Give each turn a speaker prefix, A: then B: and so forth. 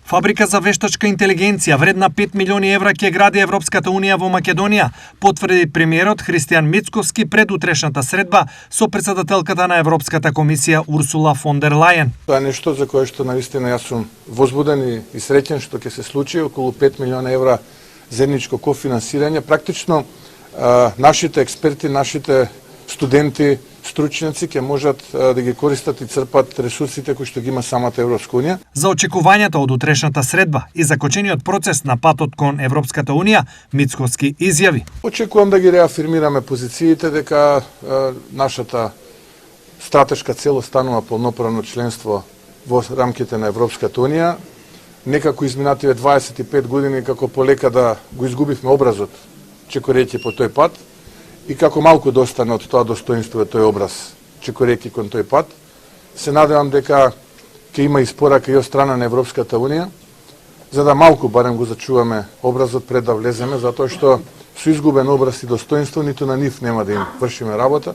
A: Фабрика за вештачка интелигенција вредна 5 милиони евра ќе гради Европската унија во Македонија, потврди премиерот Христијан Мицковски пред утрешната средба со претседателката на Европската комисија Урсула фон дер Лајен.
B: Тоа е нешто за кое што навистина јас сум возбуден и среќен што ќе се случи, околу 5 милиона евра заедничко кофинансирање. Практично нашите експерти, нашите студенти, стручњаци ќе можат да ги користат и црпат ресурсите кои што ги има самата Европска унија.
A: За очекувањата од утрешната средба и закочениот процес на патот кон Европската унија, Мицковски изјави:
B: Очекувам да ги реафирмираме позициите дека нашата стратешка цел останува полноправно членство во рамките на Европската унија. Некако изминативе 25 години како полека да го изгубивме образот, чекорејќи по тој пат, и како малку да остане од тоа достоинство и тој образ, чекорејќи кон тој пат. Се надевам дека ќе има испорака и од страна на Европската унија, за да малку барем го зачуваме образот пред да влеземе, затоа што со изгубен образ и достоинство ниту на нив нема да им вршиме работа.